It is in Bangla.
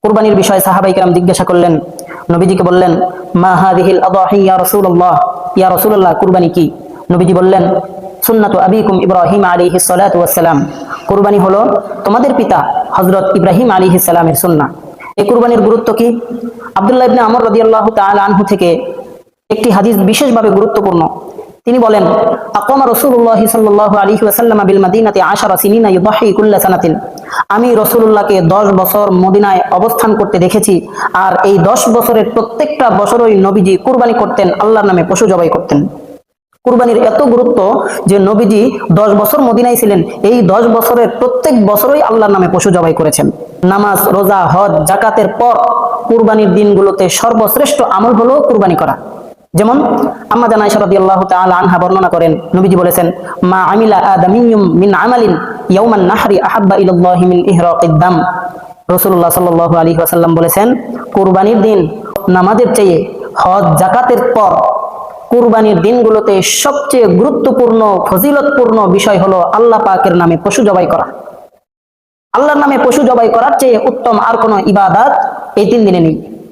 কুরবানির বিষয়ে সাহাবায়ে কেরাম জিজ্ঞাসা করলেন, নবীজিকে বললেন, মা হাযিহিল আযাহি ইয়া রাসূলুল্লাহ, ইয়া রাসূলুল্লাহ কুরবানি কি? নবীজি বললেন, সুন্নাতু আবিকুম ইব্রাহিম আলাইহিস সালাতু ওয়াস সালাম, কুরবানি হলো তোমাদের পিতা হযরত ইব্রাহিম আলাইহিস সালামের সুন্নাহ। এই কুরবানির গুরুত্ব কি? আব্দুল্লাহ ইবনে আমর রাদিয়াল্লাহু তাআলা আনহু থেকে একটি হাদিস বিশেষভাবে গুরুত্বপূর্ণ। তিনি বলেন, আকামা রাসূলুল্লাহ সাল্লাল্লাহু আলাইহি ওয়াসাল্লাম বিল মাদিনাতি 10 সিনিনা ইউদাহি কুল্লা সানাতিন, আমি রাসূলুল্লাহকে 10 বছর মদিনায় অবস্থান করতে দেখেছি, আর এই 10 বছরের প্রত্যেকটা বছরই নবীজি কুরবানি করতেন, আল্লাহর নামে পশু জবাই করতেন। কুরবানির এত গুরুত্ব যে নবীজি 10 বছর মদিনায় ছিলেন, এই 10 বছরের প্রত্যেক বছরই আল্লাহর নামে পশু জবাই করেছেন। নামাজ, রোজা, হজ, যাকাতের পর কুরবানির দিনগুলোতে সর্বশ্রেষ্ঠ আমল হলো কুরবানি করা। যেমন আম্মা জানা আয়েশা রাদিয়াল্লাহু তাআলা আনহা বর্ণনা করেন, নবীজি বলেছেন, মা আমিলা আদামিয়্যুম মিন আমালিন ইয়াউমান নাহরি আহাব্বা ইলাল্লাহি মিন ইহরাকিদ দাম। রাসূলুল্লাহ সাল্লাল্লাহু আলাইহি ওয়াসাল্লাম বলেছেন, কুরবানির দিন নামাজের চেয়ে, হজ, যাকাতের পর কুরবানির দিনগুলোতে সবচেয়ে গুরুত্বপূর্ণ ফজিলতপূর্ণ বিষয় হলো আল্লাহ পাকের নামে পশু জবাই করা। আল্লাহর নামে পশু জবাই করার চেয়ে উত্তম আর কোনো ইবাদত এই 3 দিনে নেই।